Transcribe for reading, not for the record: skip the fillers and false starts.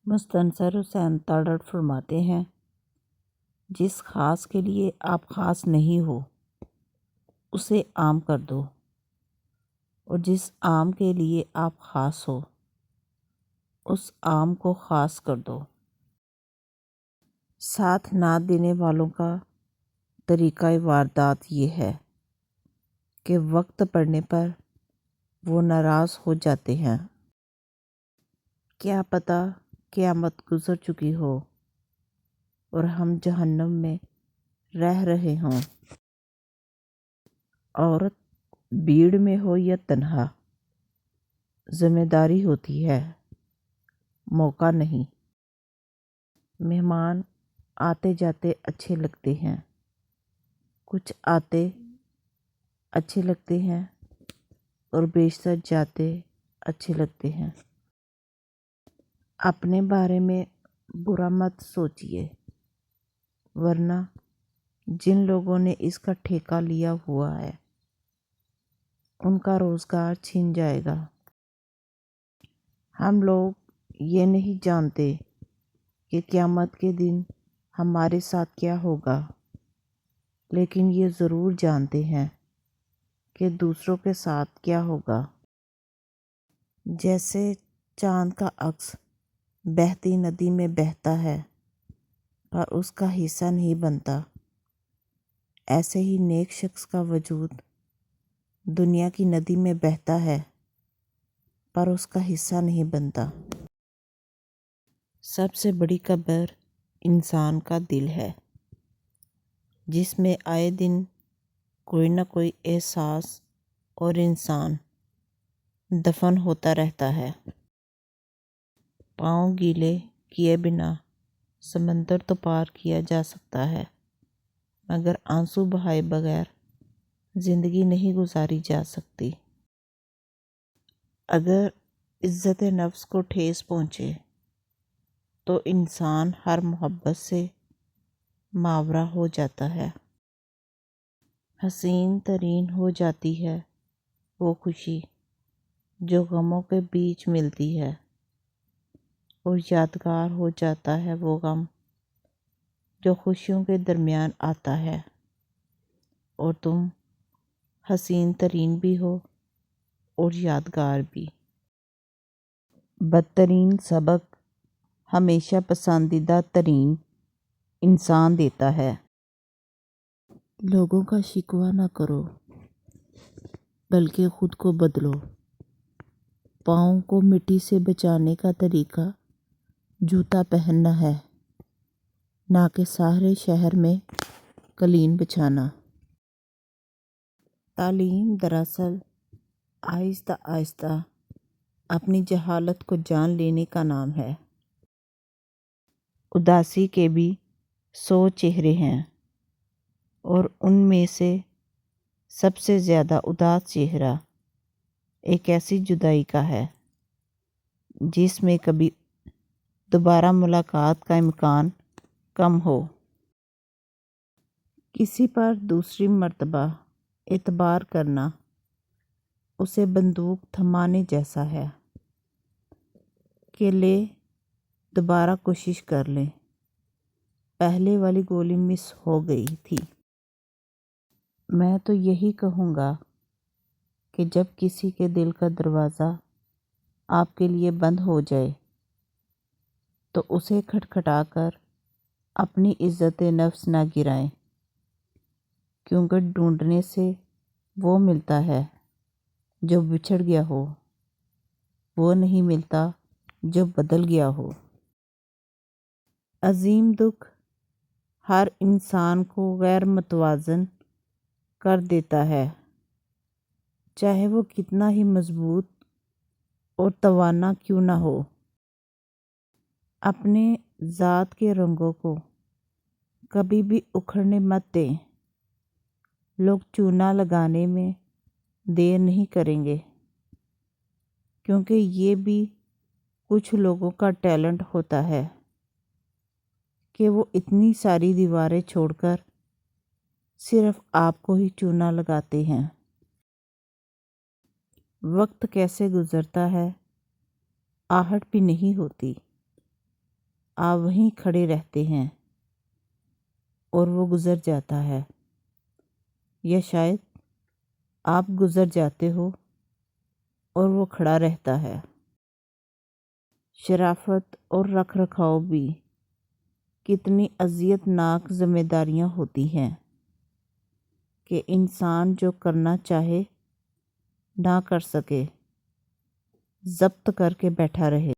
مستنصر حسین تارڑ فرماتے ہیں، جس خاص کے لیے آپ خاص نہیں ہو اسے عام کر دو، اور جس عام کے لیے آپ خاص ہو اس عام کو خاص کر دو۔ ساتھ نہ دینے والوں کا طریقہ واردات یہ ہے کہ وقت پڑنے پر وہ ناراض ہو جاتے ہیں۔ کیا پتہ قیامت گزر چکی ہو اور ہم جہنم میں رہ رہے ہوں۔ عورت بھیڑ میں ہو یا تنہا، ذمہ داری ہوتی ہے، موقع نہیں۔ مہمان آتے جاتے اچھے لگتے ہیں، کچھ آتے اچھے لگتے ہیں اور بیشتر جاتے اچھے لگتے ہیں۔ اپنے بارے میں برا مت سوچیے، ورنہ جن لوگوں نے اس کا ٹھیکہ لیا ہوا ہے ان کا روزگار چھن جائے گا۔ ہم لوگ یہ نہیں جانتے کہ قیامت کے دن ہمارے ساتھ کیا ہوگا، لیکن یہ ضرور جانتے ہیں کہ دوسروں کے ساتھ کیا ہوگا۔ جیسے چاند کا عکس بہتی ندی میں بہتا ہے پر اس کا حصہ نہیں بنتا، ایسے ہی نیک شخص کا وجود دنیا کی ندی میں بہتا ہے پر اس کا حصہ نہیں بنتا۔ سب سے بڑی قبر انسان کا دل ہے، جس میں آئے دن کوئی نہ کوئی احساس اور انسان دفن ہوتا رہتا ہے۔ پاؤں گیلے کیے بنا سمندر تو پار کیا جا سکتا ہے، مگر آنسو بہائے بغیر زندگی نہیں گزاری جا سکتی۔ اگر عزت نفس کو ٹھیس پہنچے تو انسان ہر محبت سے ماورا ہو جاتا ہے۔ حسین ترین ہو جاتی ہے وہ خوشی جو غموں کے بیچ ملتی ہے، اور یادگار ہو جاتا ہے وہ غم جو خوشیوں کے درمیان آتا ہے، اور تم حسین ترین بھی ہو اور یادگار بھی۔ بدترین سبق ہمیشہ پسندیدہ ترین انسان دیتا ہے۔ لوگوں کا شکوہ نہ کرو بلکہ خود کو بدلو۔ پاؤں کو مٹی سے بچانے کا طریقہ جوتا پہننا ہے، نہ کہ سارے شہر میں قالین بچھانا۔ تعلیم دراصل آہستہ آہستہ اپنی جہالت کو جان لینے کا نام ہے۔ اداسی کے بھی 100 چہرے ہیں، اور ان میں سے سب سے زیادہ اداس چہرہ ایک ایسی جدائی کا ہے جس میں کبھی دوبارہ ملاقات کا امکان کم ہو۔ کسی پر دوسری مرتبہ اعتبار کرنا اسے بندوق تھمانے جیسا ہے کہ لے دوبارہ کوشش کر لیں، پہلے والی گولی مس ہو گئی تھی۔ میں تو یہی کہوں گا کہ جب کسی کے دل کا دروازہ آپ کے لیے بند ہو جائے تو اسے کھٹکھٹا کر اپنی عزت نفس نہ گرائیں، کیونکہ ڈھونڈنے سے وہ ملتا ہے جو بچھڑ گیا ہو، وہ نہیں ملتا جو بدل گیا ہو۔ عظیم دکھ ہر انسان کو غیر متوازن کر دیتا ہے، چاہے وہ کتنا ہی مضبوط اور توانا کیوں نہ ہو۔ اپنے ذات کے رنگوں کو کبھی بھی اکھڑنے مت دیں، لوگ چونا لگانے میں دیر نہیں کریں گے، کیونکہ یہ بھی کچھ لوگوں کا ٹیلنٹ ہوتا ہے کہ وہ اتنی ساری دیواریں چھوڑ کر صرف آپ کو ہی چونا لگاتے ہیں۔ وقت کیسے گزرتا ہے آہٹ بھی نہیں ہوتی، آپ وہیں کھڑے رہتے ہیں اور وہ گزر جاتا ہے، یا شاید آپ گزر جاتے ہو اور وہ کھڑا رہتا ہے۔ شرافت اور رکھ رکھاؤ بھی کتنی اذیت ناک ذمہ داریاں ہوتی ہیں کہ انسان جو کرنا چاہے نہ کر سکے، ضبط کر کے بیٹھا رہے۔